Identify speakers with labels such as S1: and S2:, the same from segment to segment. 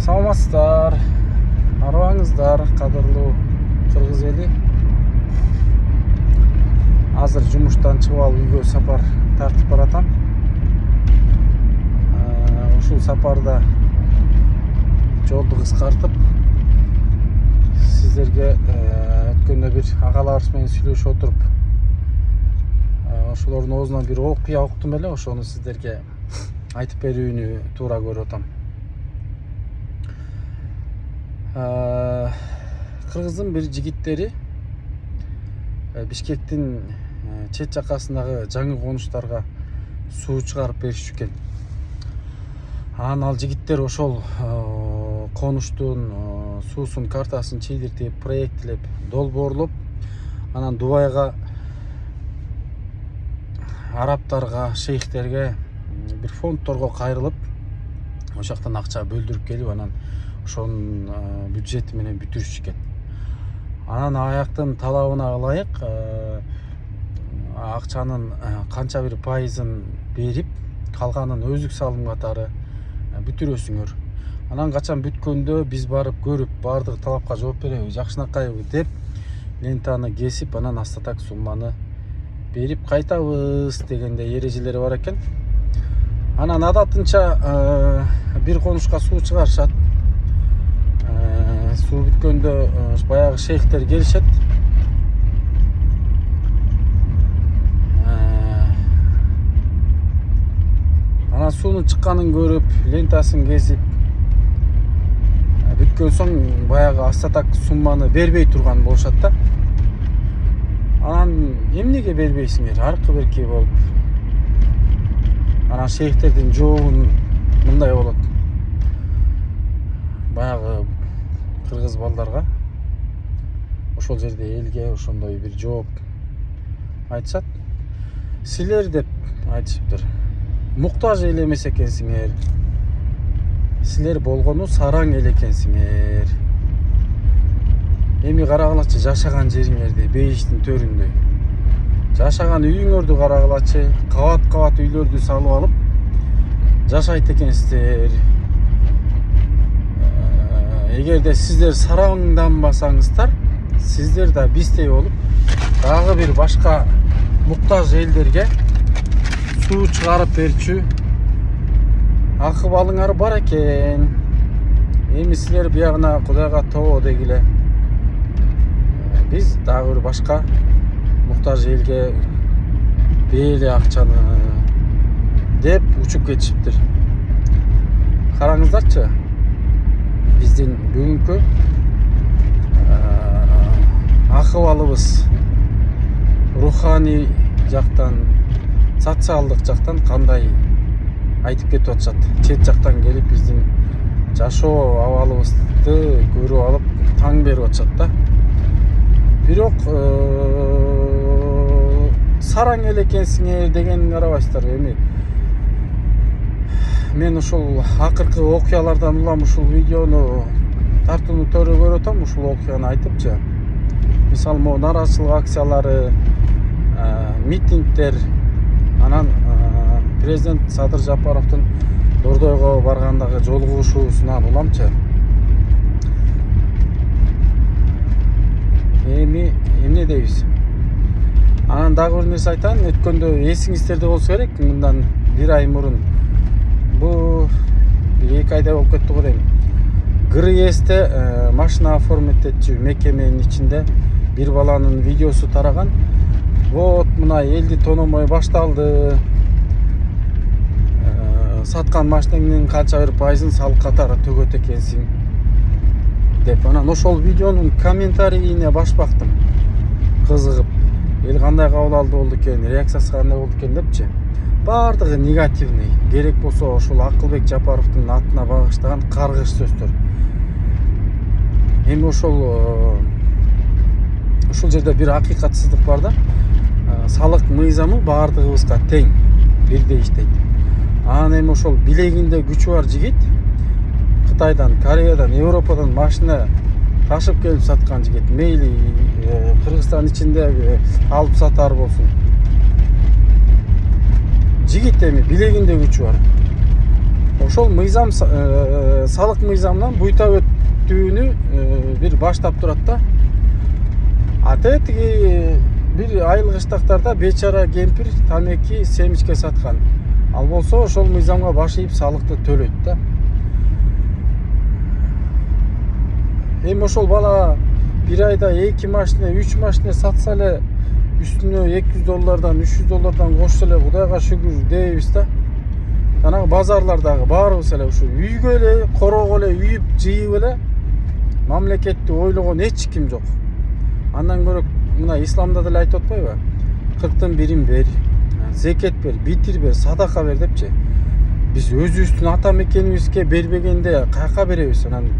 S1: Саламатсыздар, арыбаңыздар, кадырлуу кыргыз эли. Азыр жумуштан чыгып алып үйгө сапар тартып баратам. Ушул сапарда жолду кыскартып, сиздерге өткөндө бир агаларыбыз менен сүйлөшүп отуруп, ошолордун оозунан бир окуя уктум эле, ошону сиздерге айтып берүүнү туура көрүп атам. Кыргыздын бир жигиттери Бишкектин чет жакасындагы жаңы конуштарга суу чыгарып беришчү экен. Ал жигиттер ошол конуштун суусун картасын чийдиртип, проектлеп, долбоорлоп, анан Дубайга, арабтарга, шейхтерге, бир фондторго кайрылып, ошол жактан акча бөлдүрүп келип, анан ошонун бюджети менен бүтүрүшчү экен. Анан аяктын талабына ылайык акчанын канча бир пайызын берип, калганын өзүк салым катары бүтүрөсүңөр. Анан качан бүткөндө биз барып көрүп, баардык талапка жооп беребиз, жакшынакайбы деп лентаны кесип, анан астатак сумманы берип кайтабыз дегендей эрежелери бар экен. Анан адатынча бир конушка суу чыгарышат. Суу бүткөндө баягы шейхтер келишет. Анан суунун чыкканын көрүп, лентасын кесип, бүткөн соң баягы астатак сумманы бербей турган болушат да. Анан эмнеге бербейсиңер? Аркы берки болуп. Анан шейхтердин жообун мындай болот. Баягы кыргыз балдарга ошол жерде элге ошондой бир жооп айтышат. Силер деп айтышыптыр. Муктаж эл эмес экенсиңер. Силер болгону сараң эл экенсиңер. Эми карагылачы жашаган жериңерди, бейиштин төрүндөй. Жашаган үйүңөрдү карагылачы, кабат-кабат үйлөрдү салып алып жашайт экенсиздер. Эгерде сиздер сараңданбасаңыздар, сиздер да биздей болуп, дагы бир башка муктаж элдерге суу чыгарып берчү акыбалыңар бар экен. Эми силер биягына Кудайга тобо дегиле. Биз дагы бир башка муктаж элге бээле акчаны деп учуп кетишиптир. Караңыздарчы, биздин бүгүнкү акыбалыбыз руханий жактан, социалдык жактан кандай айтып кетип атышат. Чет жактан келип биздин жашоо абалыбызды көрүп алып таң берип атышат да. Бирок сараң эл экенсиңер деген карабайсыздар. Эми мен ушул акыркы окуялардан улам ушул видеону тартууну төрө көрүп атам, ушул окуяны айтыпчы. Мисалы, могу нааразычылык акциялары, митингдер, анан президент Садыр Жапаровдун Дордойго баргандагы жолугушуусунан уламчы. Эми эмне дейбиз? Анан дагы бир нерсе айтайын. Өткөндө эсиңиздерде болсо керек, мындан бир ай мурун, бул 2 айда болуп кетти го дейм. ГРЭСте машина оформить этчү мекеменин ичинде бир баланын видеосу тараган. Вот мына элди тономой башталды. Саткан машинаңдын канча бир пайызын салык катары төгөт экенсиң деп. Анан ошол видеонун комментарийине баш бактым. Кызыгып, эл кандай кабыл алды болду экен, реакциясы кандай болду экен депчи. Бардыгы негативный. Керек болсо ошол Акылбек Жапаровдун атына багыштаган каргыш сөздөр. Эми ошол жерде бир акыйкатсыздык бар да. Салык мыйзамы баардыгыбызга тең, бирдей иштейт. Анан эми ошол билегинде күчү бар жигит Кытайдан, Кореядан, Европадан машина ташып келип саткан жигит, мейли Кыргызстан ичинде алып сатар болсун. Жигит эми билегинде күчү бар. ошол мыйзам салык мыйзамынан буйта өтүүнү бир баштап турат да. Тиги бир айыл кыштактарда бечара кемпир тамеки семичке саткан. Ал болсо ошол мыйзамга баш ийип салыкты төлөйт да. Эми ошол бала бир айда 2 машина, 3 машина сатса эле үстүнө $200, $300 кошсо эле Кудайга шүгүр дейбиз да. Жанагы базарлардагы баарыбыз эле ушу үйгө эле, корого эле үйүп, жыйып эле мамлекетти ойлогон эч ким жок. Андан көрө мына исламда деле айтып атпайбы? 40-тын бирин бер, зекет бер, битир бер, садака бер депчи. Биз өзүбүздүн ата мекенибизге бербегенде каяка беребиз? Анан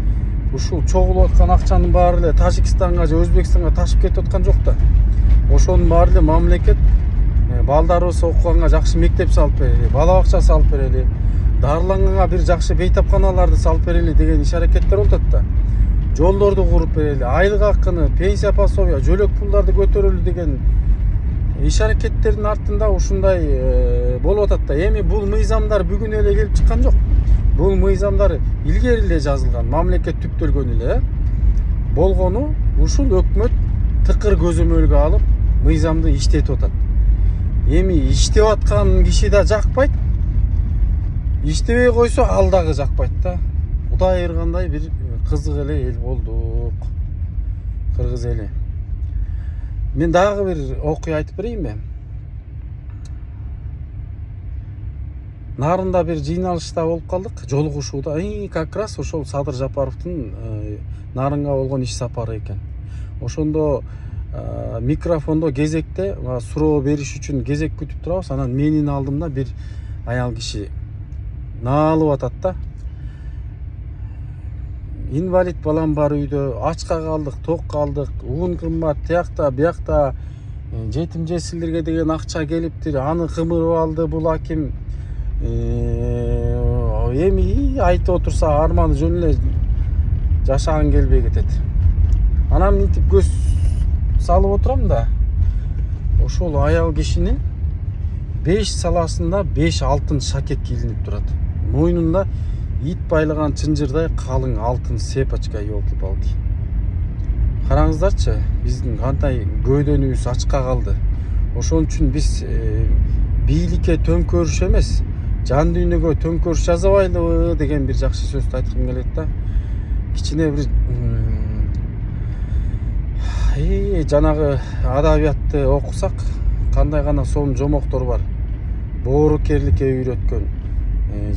S1: ушул чогулуп аткан акчанын баары эле Тажикстанга же Өзбекстанга ташып кетип аткан жок да. Ошонун баары эле мамлекет балдарыбыз окуганга жакшы мектеп салып берели, бала бакча салып берели, дарыланганга бир жакшы бейтапканаларды салып берели деген иш аракеттер болуп атат да. Жолдорду куруп берели, айлык акыны, пенсия пособия, жөлөк пулдарды көтөрөлү деген иш аракеттердин артында ушундай болуп атат да. Эми бул мыйзамдар бүгүн эле келип чыккан жок. Бул мыйзамдар илгери эле жазылган, мамлекет түптөлгөн эле. Болгону ушул өкмөт тыкыр көзөмөлгө алып мыйзамды иштетип атат. Эми иштеп аткан киши да жакпайт. Иштебей койсо ал дагы жакпайт да. Кудай айыргандай бир кызык эле эл болдук. Кыргыз эли. Мен дагы бир окуя айтып берейинби? Нарында бир жыйналышта болуп калдык, жолугушууда. Как раз ошол Садыр Жапаровдун Нарынга болгон иш сапары экен. Ошондо микрофондо кезекте суроо бериш үчүн кезек күтүп турабыз. Анан менин алдымда бир аял киши наалып атат да. Инвалид балам бар үйдө, ачка калдык, ток калдык, уун кымбат, тиякта, биякта жетим жесирлерге деген акча келиптир. Аны кымырып алды бул аким. Эми айтып отурса арманы жөн эле жашаган келбей кетет. Анан мынтип көз салып отурам да. Ошол аял кишинин 5 саласында 5 алтын шакек кийилинип турат. Мойнунда ит байлаган чынжырдай калың алтын цепочка, ёлки-палки. Караңыздарчы, биздин кандай көөдөнүбүз ачка калды. Ошон үчүн биз бийликке төңкөрүш эмес, жан дүйнөгө төңкөрүш жасабайлыбы деген бир жакшы сөздү айткым келет да. Кичине бир жанагы адабиятты окусак, кандай гана сонун жомоктор бар. Боорукерликке үйрөткөн,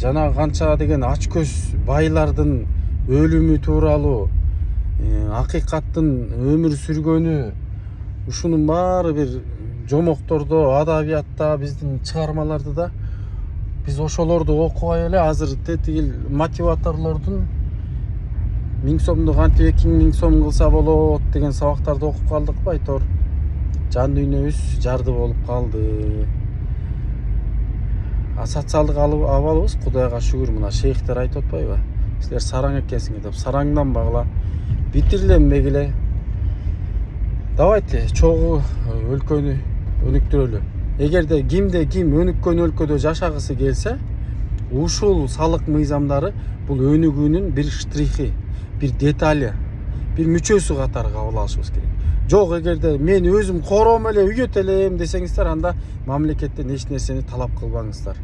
S1: жанагы канча деген ач көз байлардын өлүмү тууралуу, акыйкаттын өмүр сүргөнү, ушунун баары бир жомоктордо, адабиятта, биздин чыгармаларда да биз ошолорду окубай эле азыр тетигил мотиваторлордун 1000 сомду кантип 2000 сом кылса болот деген сабактарды окуп калдыкпы айтор. Жан дүйнөбүз жарды болуп калды. Социалдык абалыбыз Кудайга шүгүр, мына шейхтер айтып атпайбы? Силер сараң экенсиңер деп, сараңдан багыла, битириленбегиле. Давайте чогуу өлкөнү өнүктүрөлү. Эгерде кимде ким өнүккөн өлкөдө жашагысы келсе, ушул салык мыйзамдары бул өнүгүүнүн бир штрихи, бир детали, бир мүчөсү катары кабыл алышыбыз керек. Жок, эгерде мен өзүм короом эле, үйөт элем десеңиздер, анда мамлекеттен эч нерсени талап кылбаңыздар.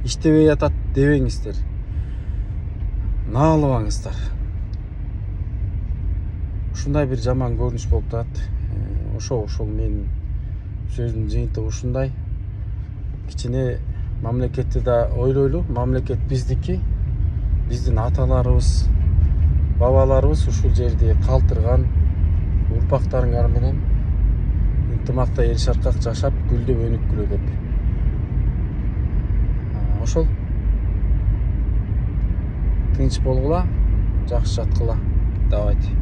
S1: Иштебей атат дебеңиздер. Наалыбаңыздар. Ушундай бир жаман көрүнүш болуп турат. Ошол менин сөздүн жыйынтыгы ушундай. Кичине мамлекетти да ойлойлу. Мамлекет биздики, биздин аталарыбыз, бабаларыбыз ушул жерди калтырган. Урпактарыңар менен ынтымакта эл шаркак жашап, гүлдөп өнүккүлө деп. Ошол тынч болгула, жакшы жаткыла. Давайте.